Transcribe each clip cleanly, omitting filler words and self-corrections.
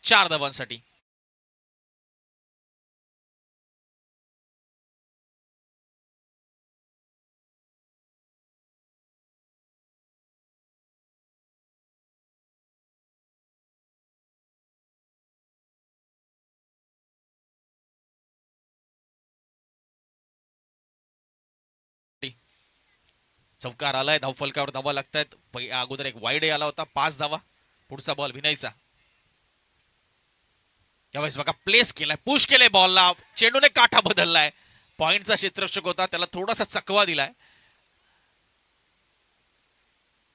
4 धावांसाठी. चौकार आलाय, धावफलकावर धावा लागतायत. अगोदर एक वाईड आला होता, 5 धावा. पुढचा बॉल विनयचा. यावेळेस बघा प्लेस केलाय, पुश केलाय बॉलला, चेंडूने काठा बदललाय. पॉइंटचा क्षेत्ररक्षक होता, त्याला थोडासा चकवा दिलाय.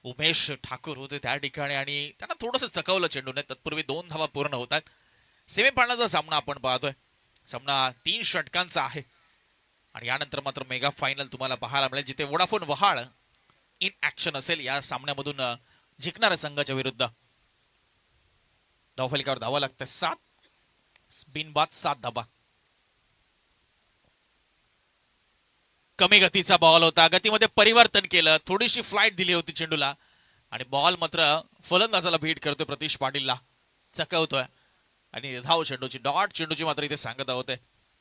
उमेश ठाकूर होते त्या ठिकाणी आणि त्यांना थोडंसं चकवलं चेंडूने. तत्पूर्वी 2 धावा पूर्ण होतात. सेमीफायनलचा सामना आपण पाहतोय. सामना 3 षटकांचा आहे आणि यानंतर मात्र मेगा फायनल तुम्हाला पाहायला मिळेल, जिथे वोडाफोन वहाळ इन ऍक्शन असेल या सामन्यामधून जिंकणाऱ्या संघाच्या विरुद्ध. धावफलकावर धावा लागतात 7, बिनबाद 7 धावा. कमी गतीचा बॉल होता, गतीमध्ये परिवर्तन केलं, थोडीशी फ्लाईट दिली होती चेंडूला आणि बॉल मात्र फलंदाजाला भेट करतोय, प्रतीश पाटीलला चकवतोय आणि धाव चेंडूची, डॉट चेंडूची मात्र इथे सांगत होते.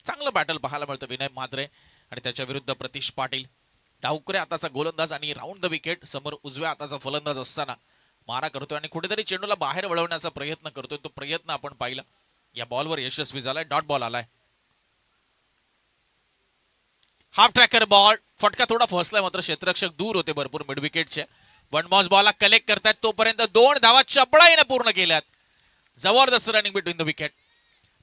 चांगलं बॅटल पाहायला मिळतं विनय म्हात्रे आणि त्याच्या विरुद्ध प्रतीश पाटील. डावकरे आताचा गोलंदाज आणि राऊंड द विकेट समोर उजव्या हाताचा फलंदाज असताना मारा करतोय आणि कुठेतरी चेंडूला बाहेर वळवण्याचा प्रयत्न करतोय. तो प्रयत्न आपण पाहिला, या बॉलवर यशस्वी झालाय, डॉट बॉल आलाय. हाफ ट्रॅकर बॉल, फटका थोडा फसलाय, मात्र क्षेत्ररक्षक दूर होते भरपूर मिड विकेटचे. वन बॉस बॉलला कलेक्ट करतायत, तोपर्यंत 2 धावा चपळाईने पूर्ण केल्यात. जबरदस्त रनिंग बिटवीन द विकेट.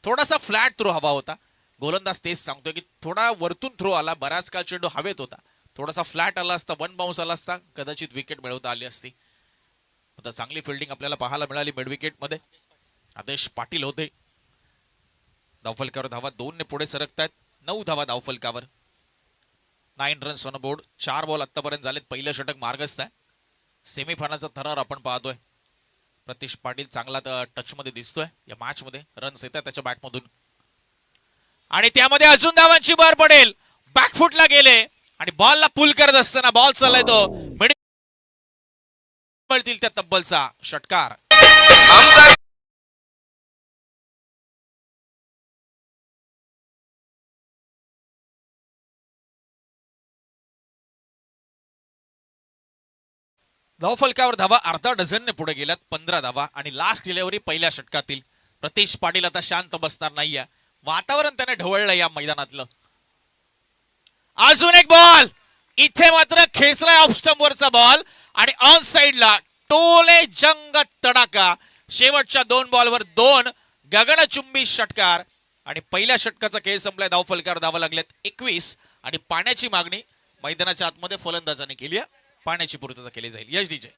थोडासा फ्लॅट थ्रो हवा होता, गोलंदाज तेच सांगतोय की थोडा वरतून थ्रो आला, बराच काळ चेंडू हवेत होता. थोडासा फ्लॅट आला असता, वन बाउन्स आला असता, कदाचित विकेट मिळवता आली असती. आता चांगली फिल्डिंग आपल्याला पाहायला मिळाली मिड विकेट मध्ये. आदेश पाटील होते. धावफलकावर धावा 2 ने पुढे सरकतायत. 9 धावा धावफलकावर, 9 रन्स ऑन बोर्ड. 4 बॉल आतापर्यंत झालेत, पहिलं षटक मार्गस्थ आहे. सेमीफायनलचा थरार आपण पाहतोय. प्रतीश पाटील चांगला टच मध्ये दिसतोय या मॅच मध्ये. रन्स येतात त्याच्या बॅटमधून आणि त्यामध्ये अजून धावांची भर पडेल. बॅकफुटला गेले आणि बॉलला पुल करत असताना बॉल चाललाय तो मिळतील त्या तब्बलचा षटकार. धावफलकावर धावा अर्धा डझनने पुढे गेल्यात, 15 धावा आणि लास्ट डिलिव्हरी पहिल्या षटकातील. प्रतीश पाटील आता शांत बसणार नाहीये, वातावरण त्याने ढवळलं या मैदानातलं. अजून एक बॉल, इथे मात्र खेचलाय ऑफ स्टंप वरचा बॉल आणि ऑन साइडला टोले जंग तडाका. शेवटच्या 2 बॉलवर 2 गगनचुंबी षटकार आणि पहिल्या षटकाचा खेळ संपलाय. धावफलकावर धावा लागल्यात 21 आणि पाण्याची मागणी मैदानाच्या आतमध्ये फलंदाजाने केली आहे. पाण्याची पूर्तता केली जाईल. यश डीजे.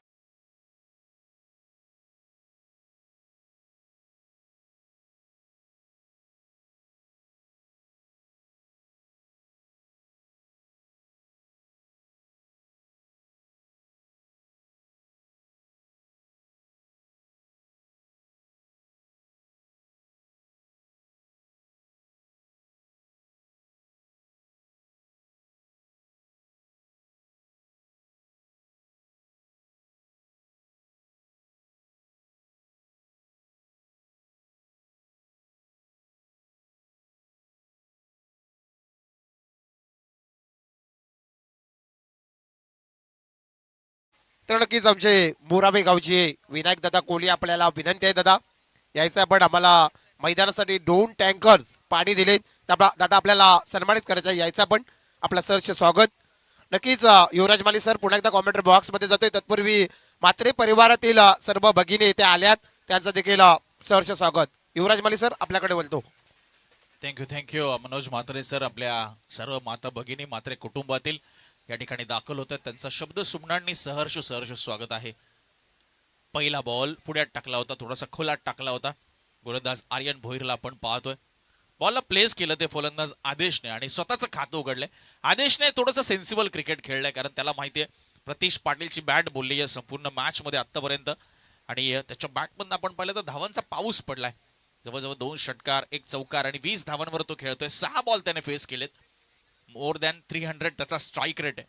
तर नक्कीच आमचे मोराबे गावचे विनायक दादा कोहली आपल्याला विनंती आहे दादा यायचं आपण आम्हाला मैदानासाठी 2 टँकर्स पाणी दिले. दादा आपल्याला सन्मानित करायचं, यायचं आपण. आपलं सरचे स्वागत. नक्कीच युवराज माली सर पुन्हा एकदा कॉमेंट्री बॉक्स मध्ये जातोय. तत्पूर्वी मात्रे परिवारातील सर्व भगिनी इथे आल्यात, त्यांचं देखील सरचे स्वागत. युवराज माली सर आपल्याकडे बोलतो. Thank you Manoj Mhatre sir. आपल्या सर्व माता भगिनी म्हात्रे कुटुंबातील या ठिकाणी दाखल होतात, त्यांचा शब्द सुमनांनी सहर्ष स्वागत आहे. पहिला बॉल पुढ्यात टाकला होता, थोडासा खोलात टाकला होता. गोलंदाज आर्यन भोईरला आपण पाहतोय. बॉलला प्लेस केलं ते फलंदाज आदेशने आणि स्वतःचं खातं उघडलंय. आदेशने थोडंसं सेन्सिबल क्रिकेट खेळलंय, कारण त्याला माहितीये प्रतीश पाटीलची बॅट बोलली आहे संपूर्ण मॅच मध्ये आतापर्यंत आणि त्याच्या बॅटमधून आपण पाहिलं तर धावांचा पाऊस पडलाय. जवळजवळ 2 षटकार 1 चौकार आणि 20 धावांवर तो खेळतोय. 6 बॉल त्याने फेस केलेत. मोर दॅन 300 त्याचा स्ट्राईक रेट आहे.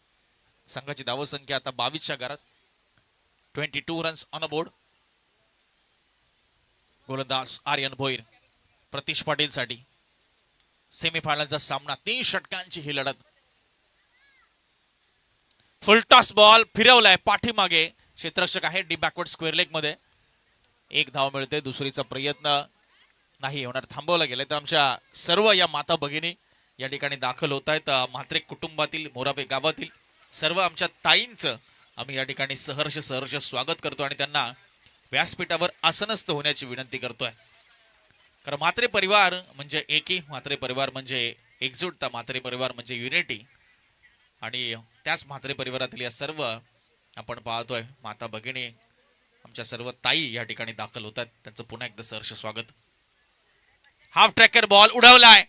संघाची धावसंख्या आता 22च्या घरात. 22 रन्स ऑन अ बोर्ड. गोलंदाज आर्यन भोईर प्रतीश पाटील साठी सेमीफायनलचा सामना 3 षटकांची ही लढत. फुलटॉस बॉल फिरवलाय पाठीमागे, क्षेत्ररक्षक आहे डी बॅकवर्ड स्क्वेअर लेग मध्ये. एक धाव मिळते, दुसरीचा प्रयत्न नाही होणार, थांबवला गेलाय. तर आमच्या सर्व या माता भगिनी या ठिकाणी दाखल होत आहेत. म्हात्रे कुटुंबातील मोराबे गावातील सर्व आमच्या ताईंचं आम्ही या ठिकाणी सहर्ष स्वागत करतो आणि त्यांना व्यासपीठावर आसनस्थ होण्याची विनंती करतोय. कारण म्हात्रे परिवार म्हणजे एकी, म्हात्रे परिवार म्हणजे एकजूटता, म्हात्रे परिवार म्हणजे युनिटी. आणि त्याच म्हात्रे परिवारातील या सर्व आपण पाहतोय माता भगिनी, आमच्या सर्व ताई या ठिकाणी दाखल होतात. त्यांचं पुन्हा एकदा सहर्ष स्वागत. हाफ ट्रॅकर बॉल उडवलाय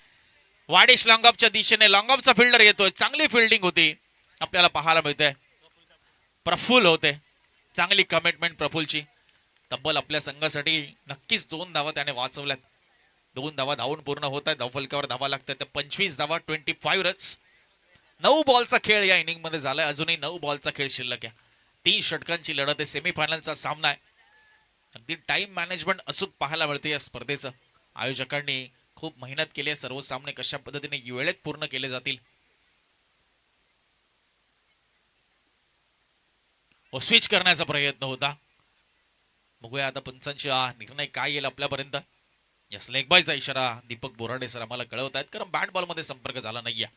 वाडिश लॉंगऑफच्या दिशेने. लॉंगऑफचा फिल्डर येतोय, चांगली फिल्डिंग होती आपल्याला पाहायला मिळते. प्रफुल्ल होते, चांगली कमिटमेंट प्रफुल्लची. तब्बल आपल्या संघासाठी नक्कीच 2 धावा त्याने वाचवल्यात. 2 धावा धावून पूर्ण होत आहेत. धावफलकावर धावा लागतात. 25 धावा, 25 रन्स. 9 बॉलचा खेळ या इनिंग मध्ये झालाय. अजूनही 9 बॉलचा खेळ शिल्लक आहे. 3 षटकांची लढत आहे. सेमीफायनलचा सामना आहे. अगदी टाइम मॅनेजमेंट अचूक पाहायला मिळते या स्पर्धेचं. आयोजकांनी खूप मेहनत केली आहे. सर्व सामने कशा पद्धतीने वेळेत पूर्ण केले जातील. स्विच करण्याचा प्रयत्न होता. बघूया आता पंचांचा निर्णय काय येईल आपल्यापर्यंत. यस, लेग बायचा इशारा दीपक बोराडे सर आम्हाला कळवत आहेत, कारण बॅट बॉल मध्ये संपर्क झाला नाहीये.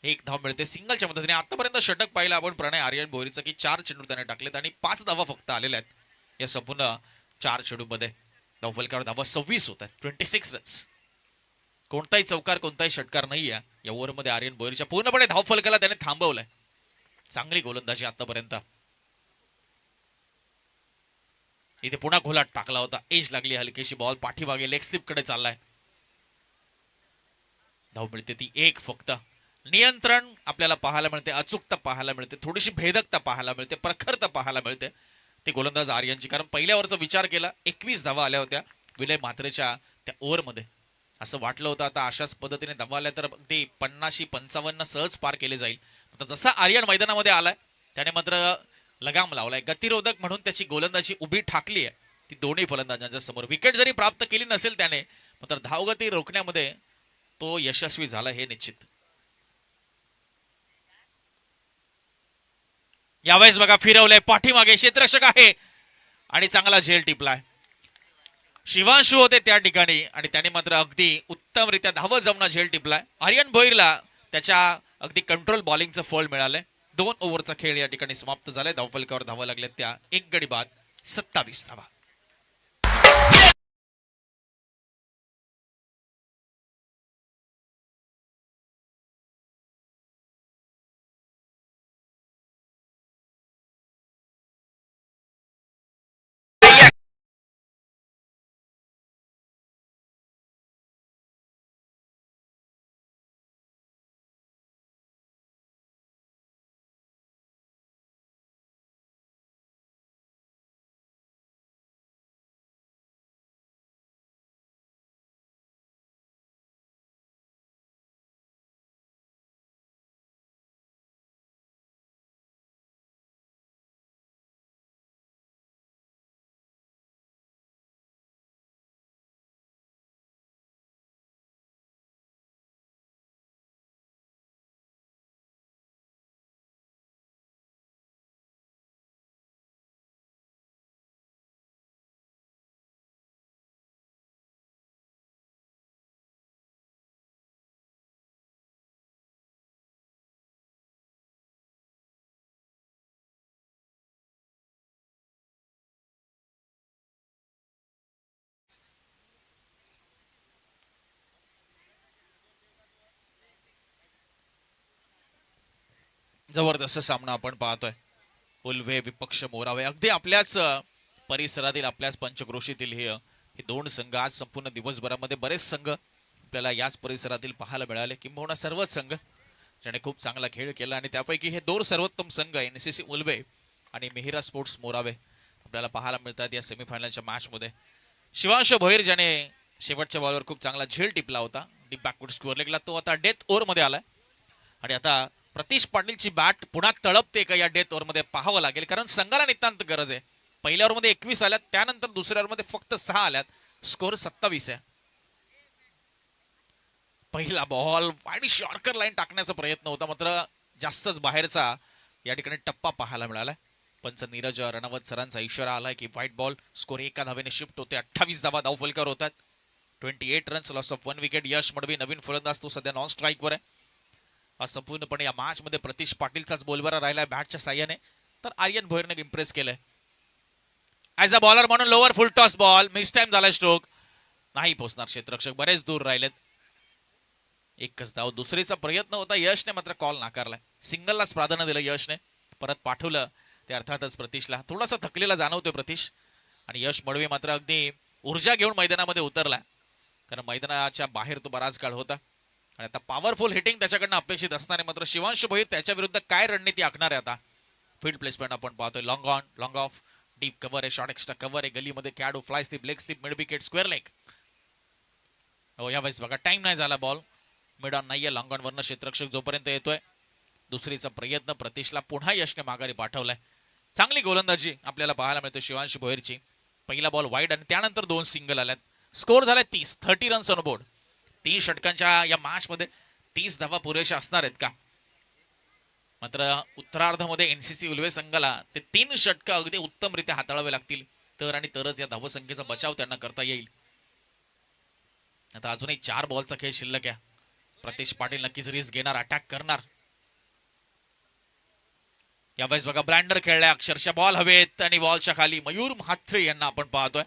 1 धाव मिळते सिंगलच्या मदतीने. आतापर्यंत षटक पाहिलं आपण प्रणय आर्यन भोईरचं की 4 चेंडू त्याने टाकलेत आणि 5 धावा फक्त आलेल्या आहेत या संपूर्ण 4 चेंडूमध्ये. धावफलकावर धावा 26 होत आहेत. 26 रन्स. कोणताही चौकार, कोणताही षटकार नाहीये या ओव्हरमध्ये. आर्यन भोईरच्या पूर्णपणे धावफलकाला त्याने थांबवलंय. चांगली गोलंदाजी आतापर्यंत. इथे पुन्हा घोलाट टाकला होता, एज लागली हलकीशी. बॉल पाठीमागे लेग स्लिप कडे चाललाय. धाव मिळते ती 1 फक्त. नियंत्रण आपल्याला पाहायला मिळते, अचूकता पाहायला मिळते, थोडीशी भेदकता पाहायला मिळते, प्रखरता पाहायला मिळते ती गोलंदाज आर्यनची. कारण पहिल्या ओव्हरचा विचार केला 21 धावा आल्या होत्या विलय म्हात्रेच्या त्या ओव्हरमध्ये. असं वाटलं होतं आता अशाच पद्धतीने धावा आल्या तर ते 50-55 सहज पार केले जाईल. जसा आर्यन मैदानामध्ये आलाय त्याने मात्र लगाम लावलाय. गतिरोधक म्हणून त्याची गोलंदाजी उभी ठाकली आहे ती दोन्ही फलंदाजांच्या समोर. विकेट जरी प्राप्त केली नसेल त्याने, मात्र धावगती रोखण्यामध्ये तो यशस्वी झाला हे निश्चित. यावेळेस बघा फिरवलंय पाठीमागे, क्षेत्ररक्षक आहे आणि चांगला झेल टिपलाय. शिवांशु होते त्या ठिकाणी आणि त्याने मात्र अगदी उत्तमरित्या धावत जाऊन झेल टिपलाय. आर्यन भोईरला त्याच्या अगदी कंट्रोल बॉलिंगचं फळ मिळालंय. 2 ओव्हरचा खेळ या ठिकाणी समाप्त झालाय. धावफलकावर धावा लागल्या त्या 1 गडी बाद 27 धावा. जबरदस्त सामना आपण पाहतोय. उल्वे विपक्ष मोरावे. अगदी आपल्याच परिसरातील, आपल्याच पंचक्रोशीतील हे 2 संघ. आज संपूर्ण दिवसभरामध्ये बरेच संघ आपल्याला याच परिसरातील पाहायला मिळाले, किंबहुना सर्वच संघ ज्याने खूप चांगला खेळ केला. आणि त्यापैकी हे 2 सर्वोत्तम संघ एनसीसी उल्वे आणि मिहिरा स्पोर्ट्स मोरावे आपल्याला पाहायला मिळतात या सेमीफायनलच्या मॅच मध्ये. शिवांश भोईर ज्याने शेवटच्या बॉलवर खूप चांगला झेल टिपला होता डीप बॅकवर्ड स्क्वेअर लेगला, तो आता डेथ ओव्हर मध्ये आलाय. आणि आता प्रतीश पाटीलची बॅट पुन्हा तळपते का या डेथ ओव्हर मध्ये पाहावं लागेल, कारण संघाला नितांत गरज आहे पहिल्या ओव्हरमध्ये 21 आल्यात, त्यानंतर दुसऱ्या ओव्हरमध्ये फक्त 6 आल्यात. स्कोर 27 आहे. पहिला बॉल आणि शॉर्कर लाईन टाकण्याचा प्रयत्न होता, मात्र जास्तच बाहेरचा या ठिकाणी टप्पा पाहायला मिळाला. पंच नीरज रणवत सरांचा इशारा आलाय की व्हाईट बॉल. स्कोर एका धावेने शिफ्ट होते. 28 धावा धावफलकर होतात. 28 रन्स, लॉस ऑफ 1 विकेट. यश मडवी नवीन फलंदाज, तो सध्या नॉन स्ट्राईकवर आहे. आज संपूर्णपणे या मॅच मध्ये प्रतीश पाटीलचाच बोलबारा राहिलाय बॅटच्या साह्याने, तर आर्यन भोईरने इम्प्रेस केलंय. ऍज अ बॉलर म्हणून लोअर फुल टॉस बॉल, मिस टाइम झाला. स्ट्रोक नाही पोहोचणार. क्षेत्ररक्षक बरेच दूर राहिलेत. एकच धाव. दुसरीचा प्रयत्न होता, यशने मात्र कॉल नाकारलाय. सिंगललाच प्राधान्य दिलं यशने, परत पाठवलं ते अर्थातच प्रतीशला. थोडासा थकलेला जाणवतोय प्रतीश, आणि यश मडवी मात्र अगदी ऊर्जा घेऊन मैदानामध्ये उतरला, कारण मैदानाच्या बाहेर तो बराच काळ होता आणि आता पॉवरफुल हिटिंग त्याच्याकडनं अपेक्षित असणार आहे. मात्र शिवांश भोईर त्याच्या विरुद्ध काय रणनीती आखणार आहे आता. फील्ड प्लेसमेंट आपण पाहतोय. Long on, long off, deep cover आहे, शॉर्ट एक्स्ट्रा कव्हर आहे, गलीमध्ये कॅडो, fly slip, leg slip, mid wicket, square leg. हो यावेळेस बघा टाइम नाही झाला. बॉल मिड ऑन नाहीये. लॉंग ऑन वरनं क्षेत्ररक्षक जोपर्यंत येतोय. दुसरीचा प्रयत्न प्रतीशला पुन्हा यशने माघारी पाठवलाय. चांगली गोलंदाजी आपल्याला पाहायला मिळते शिवांश भोईरची. पहिला बॉल वाईड आणि त्यानंतर 2 सिंगल आल्यात. स्कोर झालाय 30 रन्स ऑन बोर्ड. 3 षटकांच्या या मॅच मध्ये 30 धावा पुरेशा असणार आहेत का. मात्र उत्तरार्धामध्ये एनसीसी उल्वे संघाला ते 3 षटक अगदी उत्तमरित्या हाताळावे लागतील, तर आणि तरच या धावसंख्येचा बचाव त्यांना करता येईल. आता अजूनही 4 बॉलचा खेळ शिल्लक आहे. प्रतीश पाटील नक्कीच रिस्क घेणार, अटॅक करणार. यावेळेस बघा ब्लँडर खेळलाय अक्षरशः. बॉल हवेत आणि बॉलच्या खाली मयूर म्हात्रे यांना आपण पाहतोय.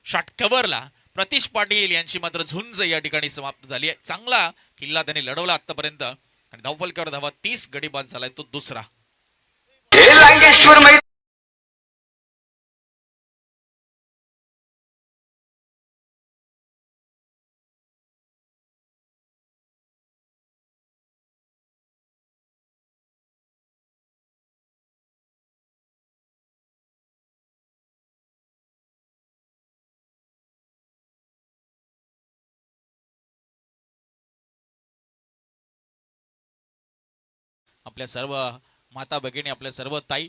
शॉट कव्हरला प्रतीश पाटील यांची मात्र झुंज या ठिकाणी समाप्त झाली आहे. चांगला किल्ला त्यांनी लढवला आतापर्यंत आणि धावफलकावर धावा 30 गडी बाद झालाय तो दुसरा. आपल्या सर्व माता भगिनी, आपल्या सर्व ताई,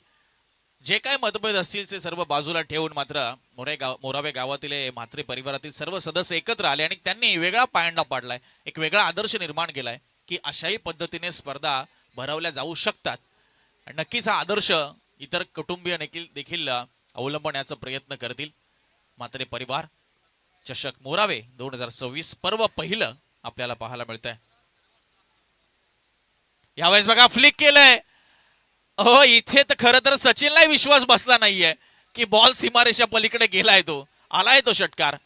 जे काय मतभेद असतील ते सर्व बाजूला ठेवून मात्र मोरावे गावातील म्हात्रे परिवारातील सर्व सदस्य एकत्र आले आणि त्यांनी वेगळा पायंडा पाडलाय. एक वेगळा आदर्श निर्माण केलाय की अशाही पद्धतीने स्पर्धा भरवल्या जाऊ शकतात. आणि नक्कीच हा आदर्श इतर कुटुंबीय देखील अवलंबण्याचा प्रयत्न करतील. म्हात्रे परिवार चषक मोरावे 2026 पर्व पहिलं आपल्याला पाहायला मिळतंय. यावेळेस बघा फ्लिक केलंय. हो इथे तर खरं तर सचिनलाही विश्वास बसला नाहीये की बॉल सीमारेषा पलीकडे गेलाय, तो आलाय तो षटकार.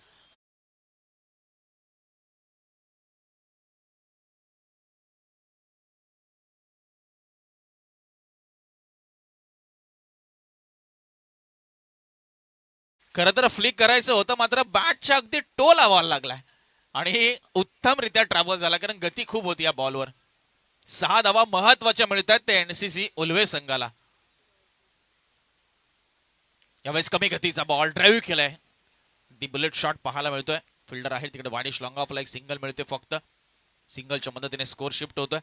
खरं तर फ्लिक करायचं होतं, मात्र बॅटच्या अगदी टो लावायला लागलाय आणि उत्तमरित्या ट्रॅव्हल झाला, कारण गती खूप होती या बॉलवर. 6 धावा महत्वाच्या मिळतात ते एनसीसी उल्वे संघाला. यावेळेस कमी गतीचा बॉल ड्राईव्ह केलाय. दी बुलेट शॉट पाहायला मिळतोय. फिल्डर आहे तिकडे वाडिश. लॉंग ऑफ लाईक सिंगल मिळते फक्त. सिंगलच्या मदतीने स्कोर शिफ्ट होतोय.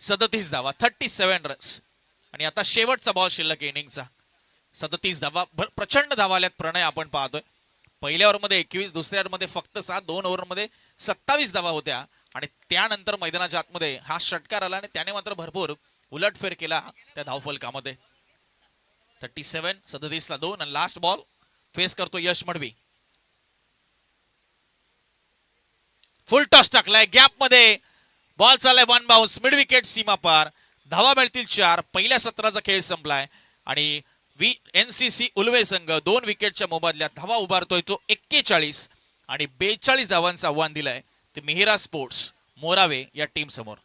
37 धावा, 37 रन्स. आणि आता शेवटचा बॉल शिल्लक इनिंगचा. 37 धावा, प्रचंड धावा आल्यात प्रणय आपण पाहतोय. पहिल्या ओव्हरमध्ये 21, दुसऱ्या ओव्हरमध्ये फक्त 7, 2 ओव्हरमध्ये 27 धावा होत्या आणि त्यानंतर मैदानाच्या आतमध्ये हा षटकार आला आणि त्याने मात्र भरपूर उलटफेर केला त्या धावफलकामध्ये. 37, 37 ला 2 आणि लास्ट बॉल फेस करतो यश मडवी. फुल टॉस टाकलाय गॅप मध्ये. बॉल चाललाय 1 बाउन्स, मिड विकेट सीमा पार. धावा मिळतील 4. पहिल्या सत्राचा खेळ संपलाय आणि एनसीसी उल्वे संघ 2 विकेटच्या मोबदल्यात धावा उभारतोय तो 41 आणि 42 धावांचं आव्हान दिलंय ते मिहिरा स्पोर्ट्स मोरावे या टीम समोर.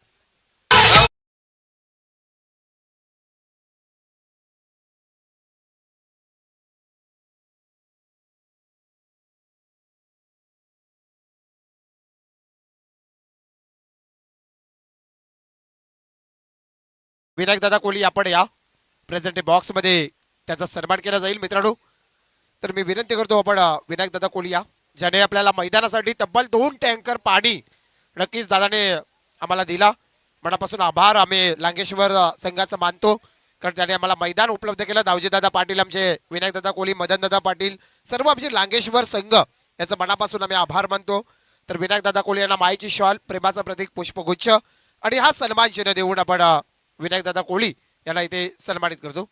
विनायक दादा कोहली आपण या प्रेझेंट बॉक्स मध्ये त्याचा सन्मान केला जाईल मित्रांनो. तर मी विनंती करतो आपण विनायक दादा कोहली या, ज्याने आपल्याला मैदानासाठी तब्बल 2 टँकर पाणी नक्कीच दादाने आम्हाला दिला. मनापासून आभार आम्ही लांगेश्वर संघाचा मानतो, कारण त्याने आम्हाला मैदान उपलब्ध केलं. दादा पाटील, आमचे विनायकदादा कोहली, मदनदादा पाटील, सर्व आमचे लांगेश्वर संघ याचं मनापासून आम्ही आभार मानतो. तर विनायकदादा कोहली यांना मायेची शॉल, प्रेमाचं प्रतीक पुष्पगुच्छ आणि हा सन्मान चिन्ह देऊन आपण विनायकदादा कोहली यांना इथे सन्मानित करतो.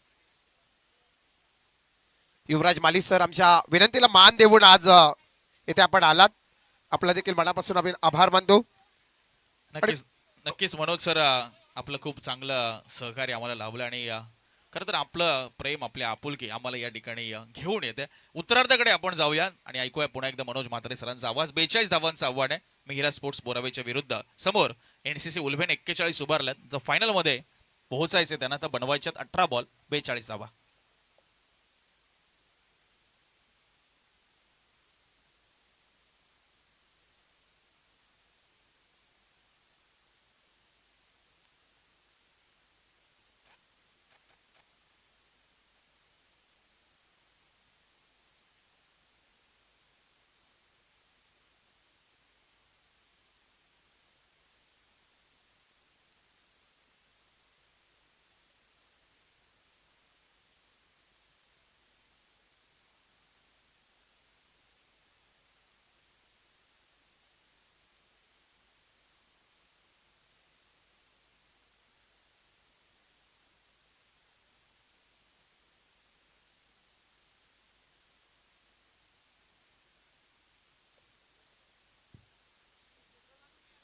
युवराज माली सर, आमच्या विनंतीला मान देऊन आज इथे आपण आलात, आपला देखील मनापासून आपण आभार मानतो. नक्कीच नक्कीच मनोज सर, आपलं खूप चांगलं सहकार्य आम्हाला लाभलं आणि खरं तर आपलं प्रेम, आपली आपुलकी आम्हाला या ठिकाणी घेऊन येते. उत्तरार्धाकडे आपण जाऊया आणि ऐकूया पुन्हा एकदा मनोज म्हात्रे सरांचा आवाज. 42 धावांचा आव्हान आहे मिहिरा स्पोर्ट्स बोरावेच्या विरुद्ध. समोर एनसीसी उल्भेन 41 उभारल्यात. जर फायनल मध्ये पोहोचायचे त्यांना तर बनवायच्यात 18 बॉल 42 धावा.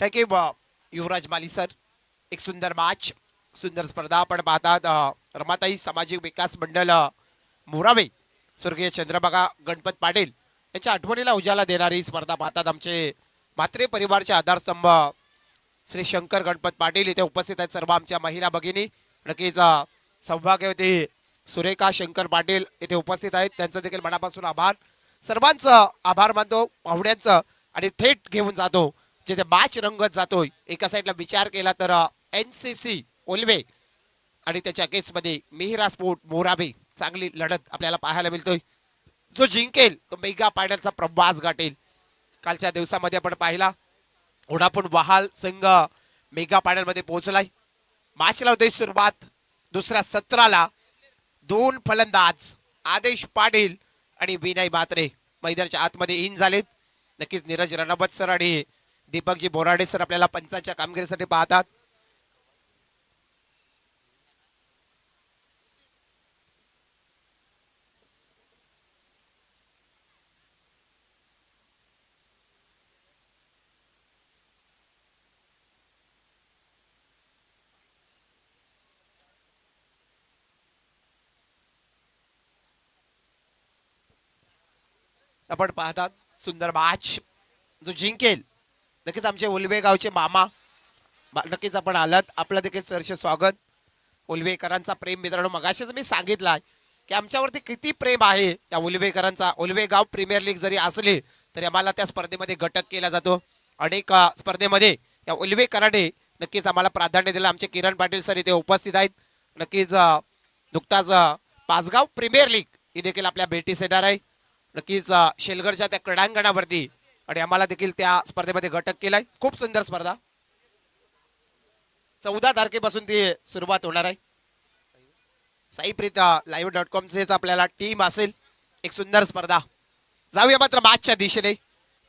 थँक्यू युवराज माली सर. एक सुंदर मॅच, सुंदर स्पर्धा आपण पाहतात. रमाताई सामाजिक विकास मंडळ मोरावे, स्वर्गीय चंद्रभागा गणपत पाटील यांच्या आठवणीला उजाला देणारी स्पर्धा पाहतात. आमचे म्हात्रे परिवारचे आधारस्तंभ श्री शंकर गणपत पाटील इथे उपस्थित आहेत. सर्व आमच्या महिला भगिनी, नक्कीच सौभाग्यवती सुरेखा शंकर पाटील इथे उपस्थित आहेत. त्यांचं देखील मनापासून आभार. सर्वांचं आभार मानतो, पाहुण्यांचं, आणि थेट घेऊन जातो जिथे मॅच रंगत जातोय. एका साईडला विचार केला तर एनसीसी उल्वे आणि त्याच्या केसमध्ये मिहिरा स्पोर्ट मोराबे, चांगली लढत आपल्याला पाहायला मिळतोय. जो जिंकेल तो मेगा फायनलचा प्रवास गाठेल. कालच्या दिवसामध्ये आपण पाहिला ओढापूर वहाल संघ मेगा फायनल मध्ये पोहोचलाय. मॅचला होते सुरुवात दुसऱ्या सत्राला. दोन फलंदाज आदेश पाटील आणि विनय म्हात्रे मैदानाच्या आतमध्ये इन झालेत. नक्कीच नीरज रणवत सर आणि दीपकजी बोराडे सर आपल्याला पंचांच्या कामगिरीसाठी पाहतात. आपण पाहतात सुंदर मॅच. जो जिंकेल नक्कीच आमचे उल्वे गावचे मामा, नक्कीच आपण आलात, आपलं देखील सहर्ष स्वागत. उल्वेकरांचा प्रेम मित्रांनो, मगाशीच मी सांगितलं की आमच्यावरती किती प्रेम आहे त्या उल्वेकरांचा. उल्वे गाव प्रीमियर लीग जरी असले तरी आम्हाला त्या स्पर्धेमध्ये घटक केला जातो. अनेक स्पर्धेमध्ये या उल्वेकरांनी नक्कीच आम्हाला प्राधान्य दिलं. आमचे किरण पाटील सर इथे उपस्थित आहेत. नक्कीच नुकताच पाचगाव प्रीमियर लीग ही देखील आपल्या भेटीस येणार आहे. नक्कीच शेलगडच्या त्या क्रीडांगणावरती, आणि आम्हाला देखील त्या स्पर्धेमध्ये घटक केलाय. खूप सुंदर स्पर्धा. 14 तारखेपासून ती सुरुवात होणार आहे. साईप्रीत live.com चेच आपल्याला टीम असेल. एक सुंदर स्पर्धा. जाऊया मात्र मॅचच्या दिशेने,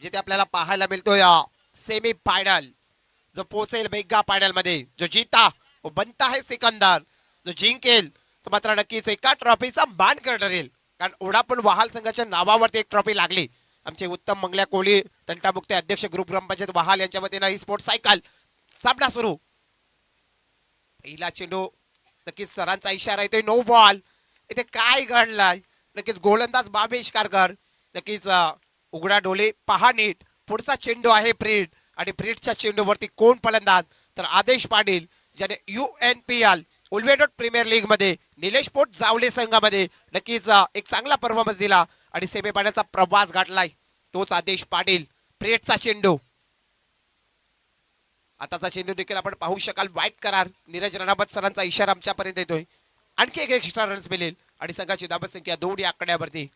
जिथे आपल्याला पाहायला मिळतो या सेमी फायनल. जो पोहोचेल मेगा फायनल मध्ये, जो जीता वो बनता है सिकंदर. जो जिंकेल तो मात्र नक्कीच एका ट्रॉफीचा मान करणार येईल. कारण ओढापूर वहाल संघाच्या नावावरती एक ट्रॉफी लागली. आमचे उत्तम मंगल्या कोहली तंटामुक्त अध्यक्ष ग्रुप ग्रामपंचायत वहाल यांच्या वतीनं ही स्पोर्ट सायकल सामना सुरू. पहिला चेंडू, नक्कीच सरांचा इशारा येतोय नो बॉल. इथे काय घडलाय, नक्कीच गोलंदाज बाबेश कारकर, नक्कीच उघडा डोळे पहा नीट. पुढचा चेंडू आहे फ्रीड, आणि फ्रीडच्या चेंडूवरती कोण फलंदाज तर आदेश पाटील, ज्याने UNPL उल्वेडोट प्रीमियर लीग मध्ये निलेश पोट जावले संघामध्ये नक्कीच एक चांगला परफॉर्मन्स दिला आणि सेमीफायनलचा प्रवास गाठलाय. तोच आदेश पाटील. फ्रीडचा चेंडू, आताचा चेंडू देखील आपण पाहू शकाल. वाईट करार, नीरज रणवत सरांचा इशारा आमच्यापर्यंत येतोय. आणखी एक एक्स्ट्रा रन्स मिळेल आणि संघाची धाबत संख्या 2 या आकड्यावरती.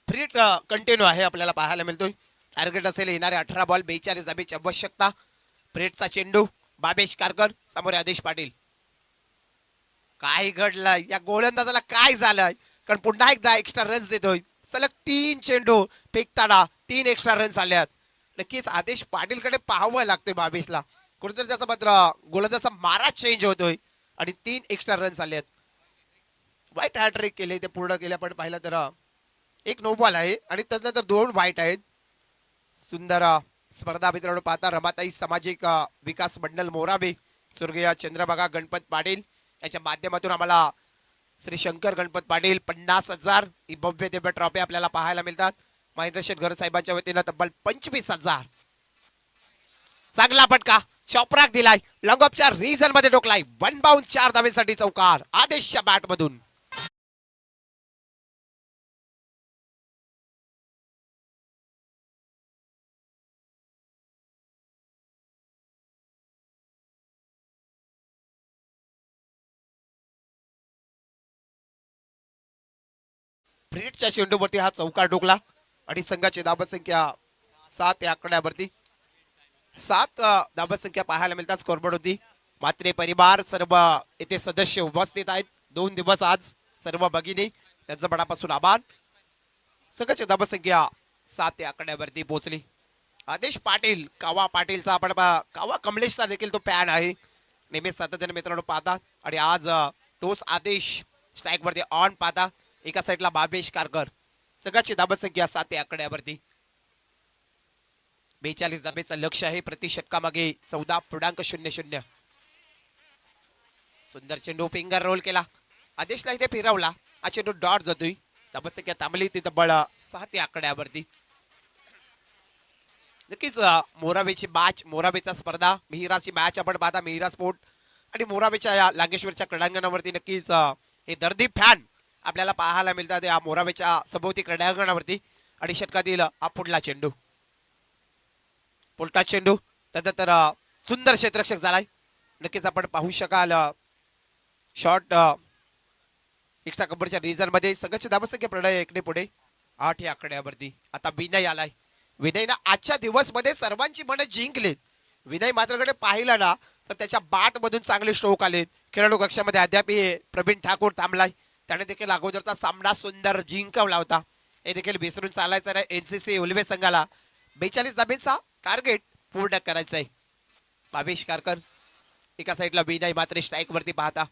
फ्रीड कंटिन्यू आहे आपल्याला पाहायला मिळतोय. टार्गेट असेल येणारे 18 बॉल 42 धाबेची आवश्यकता. फ्रीडचा चेंडू, बाबेश कारकर, समोर आदेश पाटील. काय घडलंय या गोलंदाजाला, काय झालंय? कारण पुन्हा एकदा एक्स्ट्रा रन्स देतोय. सलग 3 चेंडू फेकताना 3 एक्स्ट्रा रन्स आल्यात. नक्कीच आदेश पाटीलकडे पाहावं लागतंय बावीसला. कुठेतरी त्याचा मात्र गोलंदाजाचा मारा चेंज होतोय आणि 3 एक्स्ट्रा रन्स आलेत. वाईट हॅट्रिक केले, ते पूर्ण केले. आपण पाहिलं तर एक नो बॉल आहे आणि त्यानंतर 2 वाईट आहेत. सुंदर स्पर्धा मित्रांनो पाहता रमाताई सामाजिक विकास मंडळ मोराबे, स्वर्गीय चंद्रभागा गणपत पाटील याच्या माध्यमातून आम्हाला श्री शंकर गणपत पाटील 50,000 ही भव्य दिव्य ट्रॉफी आपल्याला पाहायला मिळतात. महेंद्र शेटघर साहेबांच्या वतीनं तब्बल 25,000. चांगला फटका चॉपराक दिलाय, लॉंगऑफच्या रिझन मध्ये टोकलाय. 1 बाउंड 4 धावेसाठी चौकार आदेशच्या बॅट मधून. ब्रिटच्या चेंडूवरती हा चौकार टोकला आणि संघाची धाबसंख्या 7 या आकड्यावरती. 7 धाबसंख्या पाहायला मिळतात स्कोरबोर्ड होती. मात्रे परिवार सर्व येथे सदस्य उपस्थित आहेत. 2 दिवस आज सर्व भगिनी त्यांचं मनापासून आभार. संघाची धाबसंख्या 7 या आकड्यावरती पोहोचली. आदेश पाटील कावा पाटीलचा आपण कावा कमलेशचा देखील तो पॅन आहे. नेहमी सातत्याने मित्रांनो पाहतात आणि आज तोच आदेश स्ट्राईक वरती ऑन पाहता. एका साईडला भावेश कारकर. संघाची धाबसंख्या 7 या आकड्यावरती. 42 धाबेचं लक्ष आहे. प्रति षटकामागे 14.00. सुंदर चेंडू फिंगर रोल केला. आदेशला इथे फिरवला. हा चेंडू डॉट जातोय. धाबसंख्या थांबली ती तब्बल 7 या आकड्यावरती. नक्कीच मोराबेची मॅच, मोराबेचा स्पर्धा, मिहिराची मॅच आपण पाहता. मिहिरा स्पोर्ट आणि मोराबेच्या या लांगेश्वरच्या क्रीडांगणावरती नक्कीच हे दर्दी फॅन आपल्याला पाहायला मिळतात या मोराबेच्या सभोवती क्रीडांगणावरती. आणि षटकातील हा पुढला चेंडू, पुलटा चेंडू त्यानंतर सुंदर क्षेत्ररक्षक झालाय. नक्कीच आपण पाहू शकाल शॉर्ट एक्स्ट्रा कव्हरच्या रिझन मध्ये. संघाची धाबसंख्या प्रणय एकने पुढे 8 या आकड्यावरती. आता विनय आलाय. विनयनं आजच्या दिवस मध्ये सर्वांची मनं जिंकलीत. विनय मात्रकडे पाहिलं ना तर त्याच्या बाट मधून चांगले स्ट्रोक आलेत. खेळाडू कक्षामध्ये अद्याप प्रवीण ठाकूर थांबलाय. त्याने देखील अगोदरचा सामना सुंदर जिंकवला होता. हे देखील विसरून चालायचं नाही. एनसीसी उल्वे संघाला 42 धाबेचा टार्गेट पूर्ण करायचा आहे. भावेश कारकर एका साईडला, विनय मात्र स्ट्राईक वरती पाहता.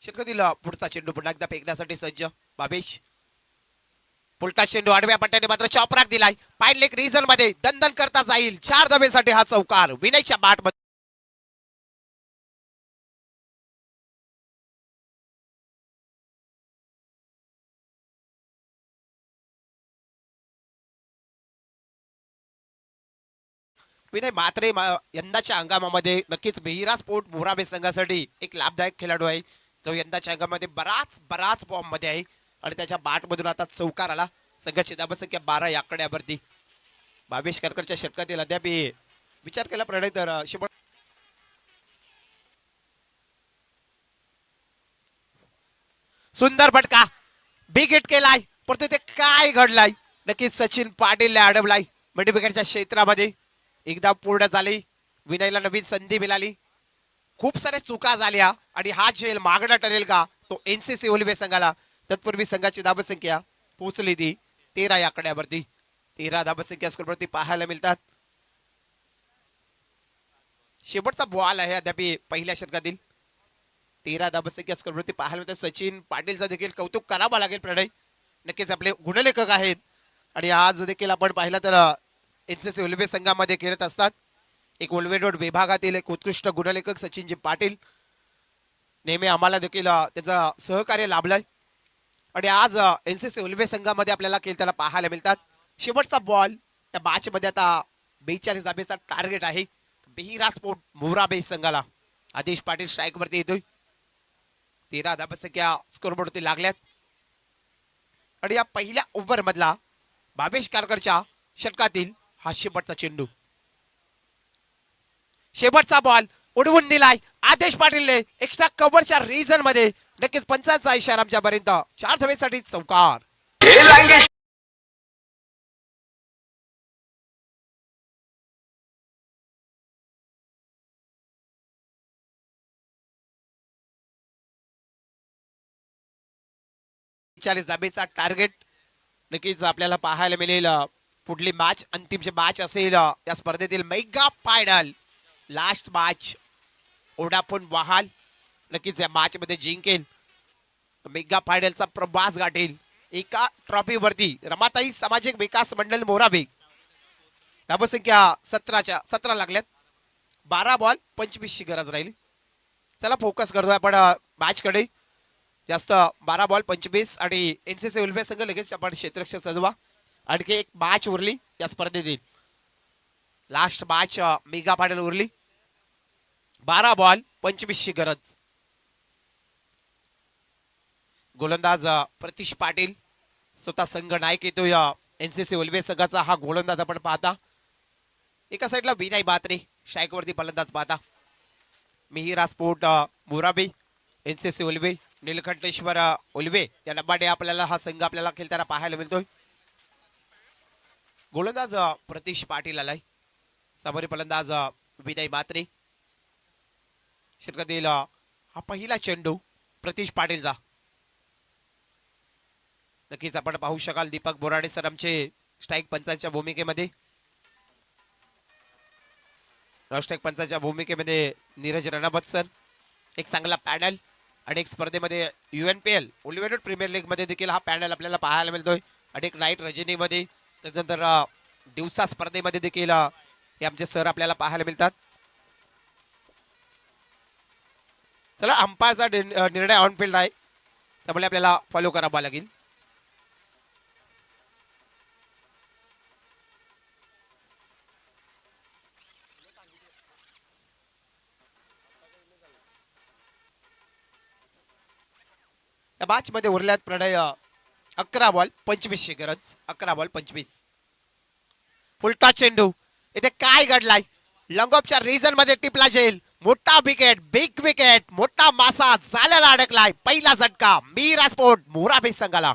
षटकातील पुढचा चेंडू पुन्हा एकदा फेकण्यासाठी सज्ज भावेश. पुलटा चेंडू आडव्या पट्ट्याने मात्र चॉपराक दिलाय. पायलेक रिझन मध्ये दणदण करता जाईल. 4 धाबेसाठी हा चौकार विनयच्या बॅट मध्ये. विनय मात्रे यंदाच्या हंगामामध्ये नक्कीच मिहिरा स्पोर्ट मोराबे संघासाठी एक लाभदायक खेळाडू आहे, जो यंदाच्या हंगामामध्ये बराच फॉर्म मध्ये आहे आणि त्याच्या बॅट मधून आता चौकार आला. संघाची धाबसंख्या 12 या आकड्यावरती. भावेश कारकरच्या षटकातील अद्याप विचार केला प्रणय तर सुंदर फटका बिग हिट केलाय. परंतु ते काय घडलाय? नक्कीच सचिन पाटीलने अडवलाय. मिड विकेटच्या क्षेत्रामध्ये एकदा पूर्ण झाली. विनयला नवीन संधी मिळाली. खूप साऱ्या चुका झाल्या आणि हा झेल मागणा ठरेल का तो एनसीसी उल्वे संघाला. तत्पूर्वी संघाची धाबसंख्या पोहोचली ती 13 या आकड्यावरती. 13 धाबसंख्या स्कोरवरती पाहायला मिळतात. शेवटचा बॉल आहे अद्याप पहिल्या षटकातील. 13 धाबसंख्या स्कोरवरती पाहायला मिळतात. सचिन पाटीलचं देखील कौतुक करावं लागेल प्रणय. नक्कीच आपले गुणलेखक आहेत आणि आज देखील आपण पाहिलं तर एनसीसी उल्वे संघामध्ये खेळत असतात. एक उल्वे रोड विभागातील एक उत्कृष्ट गुणलेखक सचिनजी पाटील. नेहमी आम्हाला देखील त्याचं सहकार्य लाभलंय आणि आज एनसीसी उल्वे संघामध्ये आपल्याला खेळताना पाहायला मिळतात. शेवटचा बॉल त्या मॅच मध्ये आता 42 धाबेचा टार्गेट आहे मिहिरा स्पोर्ट मोराबे संघाला. आदेश पाटील स्ट्राईक वरती येतोय. 13 धाबसंख्या स्कोरबोर्ड वरती लागल्यात आणि या पहिल्या ओव्हर मधला भावेश कारकरच्या षटकातील हा शेवटचा चेंडू, शेवटचा बॉल उडवून दिलाय आदेश पाटीलने एक्स्ट्रा कव्हरच्या रिझन मध्ये. नक्कीच पंचांचा इशारा आमच्यापर्यंत. 4 धावेसाठी चौकार. 40 धाबेचा टार्गेट नक्कीच आपल्याला पाहायला मिळेल. पुढली मॅच अंतिम जे मॅच असेल या स्पर्धेतील mega final last match Vodafone वाहाल नक्कीच या मॅच मध्ये जिंकेल मेगा फायनलचा प्रवास गाठेल. एका ट्रॉफी वरती रमाताई सामाजिक विकास मंडळ मोराबे धावसंख्या 17 लागल्यात. 12 बॉल 25 ची गरज राहिली. चला फोकस करतोय आपण मॅच कडे जास्त. 12 बॉल 25 आणि एनसीसी उल्फे संघ लगेच आपण क्षेत्ररक्षक सजवा. आणखी एक मॅच उरली या स्पर्धेतील लास्ट मॅच मेगा फायनल उरली. 12 बॉल 25 ची गरज. गोलंदाज प्रतीश पाटील स्वतः संघ नायक येतो या एनसीसी उल्वे संघाचा. हा गोलंदाज आपण पाहता. एका साईडला विनय बात्रे स्ट्राईक वरती फलंदाज पाहता. मिहिरा स्पोर्ट मोराबे एनसीसी उल्वे नीलकंठेश्वर उल्वे या नंबाडे आपल्याला हा संघ आपल्याला खेळताना पाहायला मिळतोय. गोलंदाज प्रतीश पाटील आलाय. समोरील फलंदाज विनय बात्रे. षटकातील हा पहिला चेंडू प्रतीश पाटीलचा. नक्कीच आपण पाहू शकाल दीपक बोराडे सर आमचे स्ट्राईक पंचाच्या भूमिकेमध्ये. स्ट्राईक पंचाच्या भूमिकेमध्ये नीरज रणवत सर. एक चांगला पॅनल आणि एक स्पर्धेमध्ये UNPL उल्वेडेड प्रीमियर लीग मध्ये देखील हा पॅनल आपल्याला पाहायला मिळतोय. आणि एक नाईट रजनीमध्ये त्यानंतर दिवसा स्पर्धेमध्ये देखील हे आमचे सर आपल्याला पाहायला मिळतात. चला अंपायरचा निर्णय ऑनफिल्ड आहे त्यामुळे आपल्याला फॉलो करावा लागेल. या मॅच मध्ये उरल्यात प्रणय 11 बॉल 25 ची गरज. 11 बॉल 25. फुलटा चेंडू इथे काय घडलाय. लंगॉपच्या रिजन मध्ये टिपला जाईल. मोठा विकेट बिग विकेट मोठा मासा झाल्याला अडकलाय. पहिला झटका मीरा स्पोर्ट मोराबे संघाला.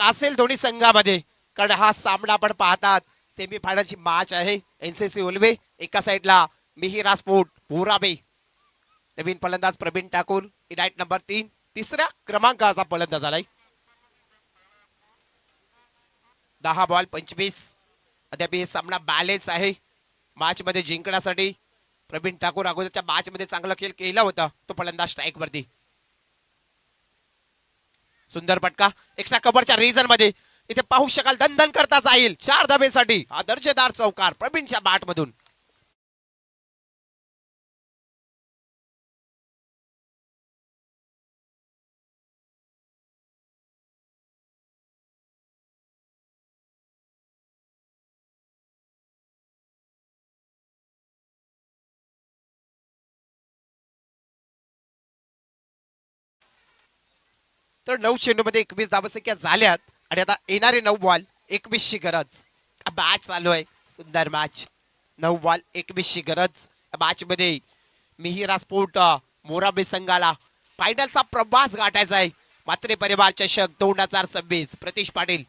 असेल दोन्ही संघामध्ये कारण हा सामना आपण पाहतात सेमी फायनलची मॅच आहे. एनसीसी उल्वे एका साईडला मिहिरा स्पोर्ट मोराबे. नवीन फलंदाज प्रवीण ठाकूर इनाईट नंबर 3 तिसऱ्या क्रमांकाचा फलंदाज आलाय. 10 बॉल 25. अद्याप हे सामना बॅलेन्स आहे. मॅच मध्ये जिंकण्यासाठी प्रवीण ठाकूर अगोदरच्या मॅच मध्ये चांगला खेळ केला होता. तो फलंदाज स्ट्राईक वरती. सुंदर पटका एक्स्ट्रा कव्हरच्या रिजन मध्ये इथे पाहू शकाल दणदण करता जाईल 4 धाबेसाठी हा दर्जेदार चौकार प्रवीणच्या बॅट मधून. तर 9 चेंडूमध्ये 21 धावसंख्या झाल्यात आणि आता येणारे 9 बॉल 21 ची गरज. मॅच चालू आहे सुंदर मॅच. 9 बॉल 21 ची गरज. मॅच मध्ये मिहिरा स्पोर्ट मोराबे संघाला फायनलचा प्रवास गाठायचा आहे. मात्रे परिवार चषक 2026. प्रतीश पाटील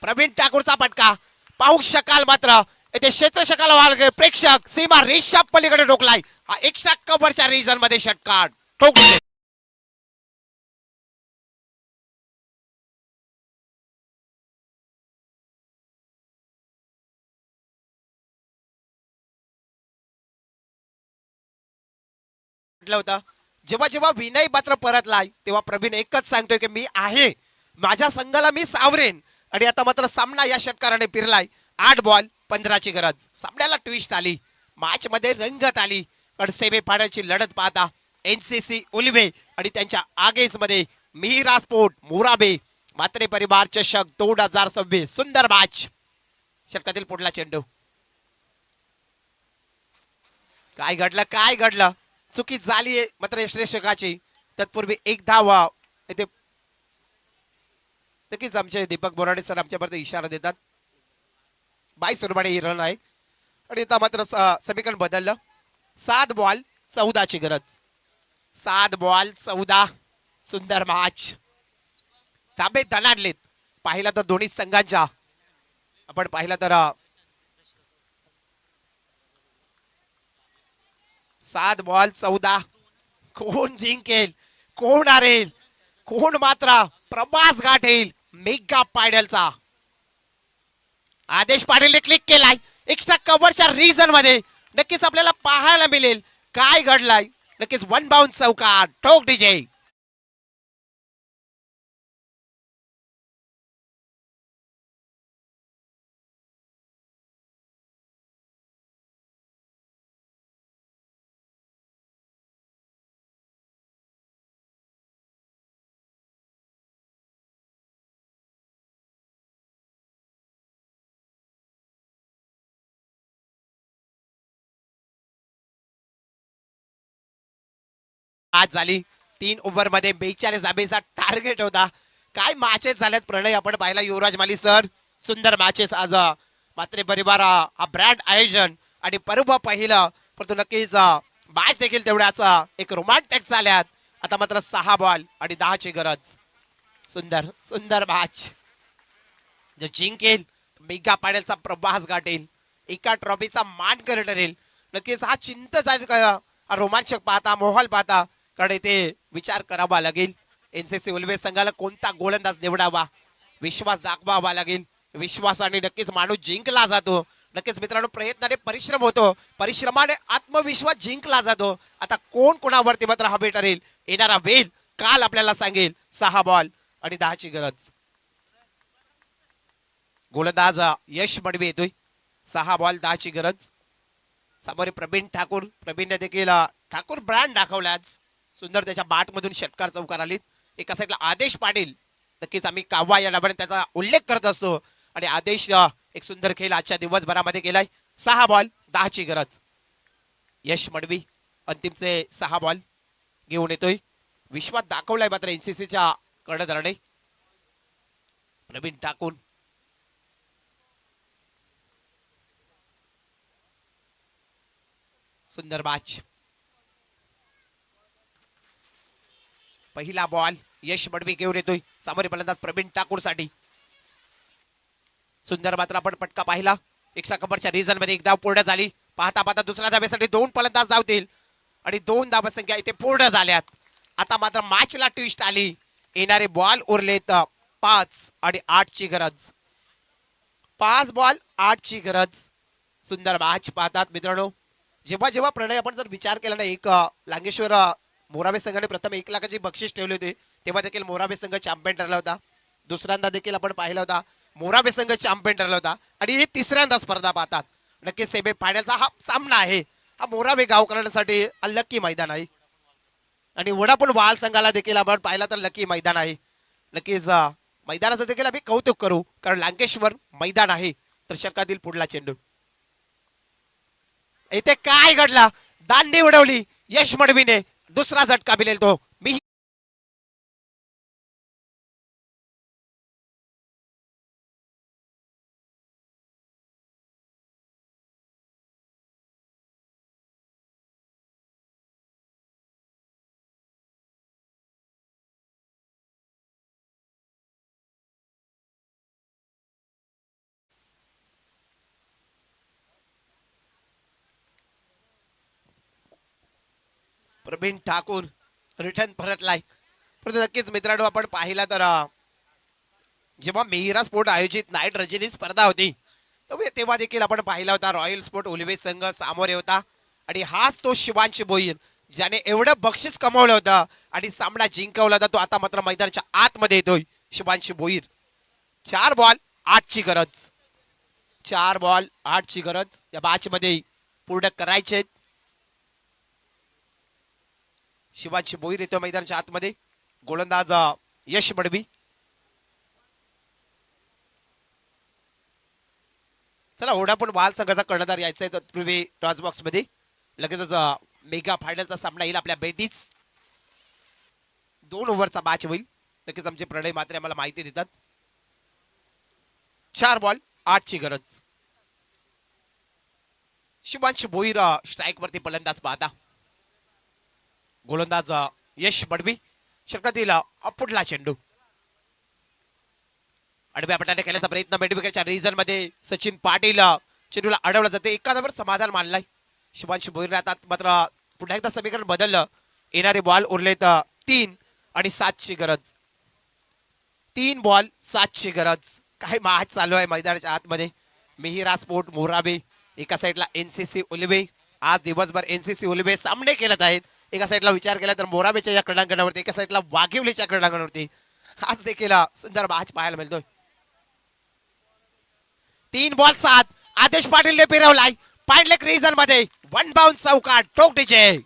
प्रवीण ठाकूरचा पटका पाहू शकाल. मात्र येथे क्षेत्ररक्षकाला प्रेक्षक सीमा रेषा पलीकडे रोखलाय. हा एक्स्ट्रा कव्हरच्या रिजन मध्ये षटकार ठोकले. होता जेव्हा जेव्हा विनय मात्र परतलाय तेव्हा प्रवीण एकच सांगतोय की मी आहे माझ्या संघाला मी सावरेन. आणि आता मात्र सामना या षटकाराने फिरलाय. 8 बॉल 15ची गरज. सामन्याला ट्विस्ट आली, मॅच मध्ये रंगत आली. पण सेमीफायनलची लढत पाहता एनसीसी उल्वे आणि त्यांच्या आगेस मध्ये मिहिरा स्पोर्ट मोराबे मात्रे परिवार चषक 2026. सुंदर मॅच. षटकातील पुढला चेंडू. काय घडलं चुकी झाली मात्र यष्टीरक्षकाची. तत्पूर्वी एक धाव इथे नक्कीच आमचे दीपक बोराडे सर आमच्यापर्यंत इशारा देतात. 22 रन ही रन आहे आणि आता मात्र समीकरण बदललं. 7 बॉल 14ची गरज. 7 बॉल 14. सुंदर मॅच. ताबे दणाडलेत. पाहिला तर दोन्ही संघांच्या आपण पाहिला तर 7 बॉल 14. कोण जिंकेल, कोण हारेल, कोण मात्र प्रभास गाठेल मेगा पायडलचा. आदेश पाटीलने क्लिक केलाय एक्स्ट्रा कव्हरच्या रिझन मध्ये. नक्कीच आपल्याला पाहायला मिळेल काय घडलाय. नक्कीच 1 बाउंड चौकार. ठोक डीजे. आज झाली 3 ओव्हर मध्ये 42 धाबेचा टार्गेट होता. काय मॅचेस झाल्यात प्रणय आपण पाहिला. युवराज माली सर सुंदर मॅचेस आज मात्रे परिवार हा ब्रँड आयोजन आणि पर्व पाहिलं. परंतु नक्कीच मॅच देखील तेवढ्याच एक रोमांटिक झाल्यात. आता मात्र 6 बॉल आणि 10ची गरज. सुंदर सुंदर मॅच. जो जिंकेल मेगा पायडलचा प्रवास गाठेल, एका ट्रॉफीचा मान कर ठरेल. नक्कीच हा चिंता रोमांचक पाहता, मोहाल पाहता. कारण इथे विचार करावा लागेल एनसीसी उल्वे संघाला कोणता गोलंदाज निवडावा, विश्वास दाखवावा लागेल. विश्वासाने नक्कीच माणूस जिंकला जातो. नक्कीच मित्रांनो प्रयत्नाने परिश्रम होतो, परिश्रमाने आत्मविश्वास जिंकला जातो. आता कोण कोणावरती मात्र हवे ठरेल येणारा वेल काल आपल्याला सांगेल. 6 बॉल आणि 10ची गरज. गोलंदाज यश मडवी येतोय. 6 बॉल 10ची गरज. समोर प्रवीण ठाकूर. प्रवीणने देखील ठाकूर ब्रँड दाखवला आज. सुंदर त्याच्या बाट मधून षटकार चौकार आलीत. एका साईडला आदेश पाटील. नक्कीच आम्ही काव्वा या नावाने त्याचा उल्लेख करत असतो आणि आदेश एक सुंदर खेळ आजच्या दिवसभरामध्ये केलाय. 6 बॉल 10ची गरज. यश मडवी अंतिमचे 6 बॉल घेऊन येतोय. विश्वास दाखवलाय मात्र एनसीसीच्या कर्णधाराने. प्रवीण ठाकूर. सुंदर मॅच. पहिला बॉल यश मडवी घेऊन येतोय. सामोरे फलंदाज प्रवीण ठाकूर साठी. सुंदर मात्र आपण पटका पाहिला. एक्स्ट्रा कव्हरच्या रिझन मध्ये एक धाव पूर्ण झाली. पाहता पाहता दुसऱ्या धावेसाठी 2 फलंदाज धावतील आणि 2 धावसंख्या इथे पूर्ण झाल्यात. आता मात्र मॅचला ट्विस्ट आली. येणारे बॉल उरलेत 5 आणि 8ची गरज. 5 बॉल 8ची गरज. सुंदर मॅच पाहतात मित्रांनो. जेव्हा जेव्हा प्रणय आपण जर विचार केला ना, एक लांगेश्वर मोराबे संघाने प्रथम 1 लाखाची बक्षीस ठेवले होते, तेव्हा देखील मोराबे संघ चॅम्पियन ठरला होता. दुसऱ्यांदा देखील आपण पाहिला होता मोराबे संघ चॅम्पियन ठरला होता आणि हे तिसऱ्यांदा स्पर्धा पाहतात. नक्कीच सेमी फायनलचा हा सामना आहे. हा मोराबे गावकऱ्यांसाठी लकी मैदान आहे आणि वडापूर वाल संघाला देखील आपण पाहिला तर लकी मैदान आहे. नक्कीच मैदानाचं देखील आम्ही कौतुक करू कारण लांकेश्वर मैदान आहे. तर षटकातील पुढला चेंडू. इथे काय घडला. दांडी उडवली यश मडवीने. दुसरा झटका मिळेल तो. मी प्रवीण ठाकूर रिटर्न परतलाय. परंतु नक्कीच मित्रांनो आपण पाहिला तर जेव्हा मिहिरा स्पोर्ट आयोजित नाईट रजनी स्पर्धा होती तेव्हा देखील आपण पाहिला होता रॉयल स्पोर्ट उल्वे संघ सामोरे होता आणि हाच तो शिवांश भोईर ज्याने एवढं बक्षीस कमवलं होतं आणि सामना जिंकवला होता. तो आता मात्र मैदानाच्या आतमध्ये येतोय शिवांश भोईर. 4 बॉल 8ची गरज. 4 बॉल 8 ची गरज या मॅच मध्ये पूर्ण करायचे. शिवाजी बोईर येतो मैदानाच्या आतमध्ये. गोलंदाज यश मडवी. चला ओढापूर बाल संघाचा कर्णधार यायचा आहे पूर्वी टॉस बॉक्स मध्ये. लगेचच मेगा फायनलचा सामना येईल आपल्या बेटीज. 2 ओव्हरचा मॅच होईल. नक्कीच आमचे प्रणय मात्रे आम्हाला माहिती देतात. 4 बॉल 8 ची गरज. शिवांश भोईर स्ट्राईक वरती फलंदाज पाहता. गोलंदाज यश मडवी. षटकातील अपुडला चेंडू. आडव्या पटाने केल्याचा प्रयत्न मिडविकेटच्या रिजन मध्ये सचिन पाटील चेंडूला अडवला जाते. एकादावर समाधान मानलाय शिवांश भोईर. आता मात्र पुन्हा एकदा समीकरण बदललं. येणारे बॉल उरलेत 3 आणि 7 ची गरज. 3 बॉल 7 ची गरज. काय मॅच चालू आहे मैदानाच्या आतमध्ये. मिहिरा स्पोर्ट मोराबे एका साईडला एनसीसी उलवे. आज दिवसभर एनसीसी उलवे सामने केलेत आहेत. एका साईडला विचार केला तर मोराबेच्या या क्रीडांगणावरती, एका साईडला वाघिवलीच्या क्रीडांगणावरती आज देखील सुंदर मॅच पाहायला मिळतोय. 3 बॉल 7. आदेश पाटीलने फिरवलाय पायडलेक रिजन मध्ये. 1 बाउन्स चौकार टोकटीचे.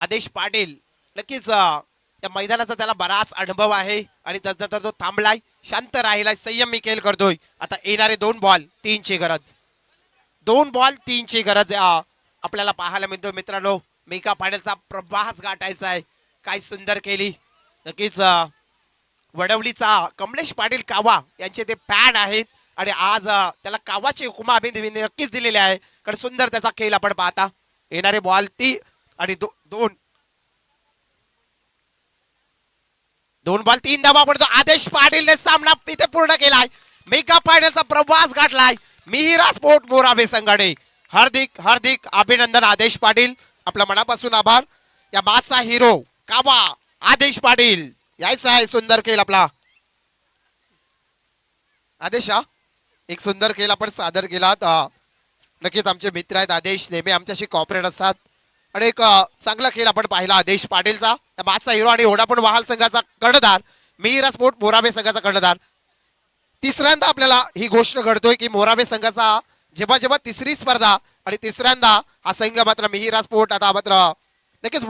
आदेश पाटील नक्कीच त्या मैदानाचा त्याला बराच अनुभव आहे आणि त्यानंतर तो थांबलाय, शांत राहिलाय, संयमी खेळ करतोय. आता येणारे 2 बॉल 3 ची गरज. 2 बॉल 3 ची गरज आपल्याला पाहायला मिळतोय मित्रांनो. मेगा फायनलचा प्रवास गाठायचा आहे. काय सुंदर केली. नक्कीच वडवलीचा कमलेश पाटील कावा यांचे ते फॅन आहेत आणि आज त्याला कावाची हुकुमा अभिनंदन नक्कीच दिलेले आहे. कारण सुंदर त्याचा खेळ आपण पाहता. येणारे बॉल 3 आणि 2 बॉल 3 धावा पडतो. आदेश पाटीलने सामना इथे पूर्ण केलाय. मेगा फायनलचा प्रवास गाठलाय मिहिरा स्पोर्ट मोराबे संघाने. हार्दिक हार्दिक अभिनंदन आदेश पाटील. आपल्या मनापासून आभार. या मॅचचा हिरो कावा आदेश पाटील यायचा आहे. सुंदर खेळ आपला आदेश. एक सुंदर खेळ आपण सादर केलात. नक्कीच आमचे मित्र आहेत आदेश. नेहमी आमच्याशी कॉपरेट असतात आणि एक चांगला खेळ आपण पाहिला आदेश पाटीलचा. या मॅचचा हिरो आणि ओढापूर वाहल संघाचा कर्णधार मिहिरा स्पोर्ट मोराबे संघाचा कर्णधार. तिसऱ्यांदा आपल्याला ही गोष्ट घडतोय की मोराबे संघाचा जेव्हा जेव्हा तिसरी स्पर्धा आणि तिसऱ्यांदा हा संघ मात्र मिहिरा स्पोर्ट आता मात्र नक्कीच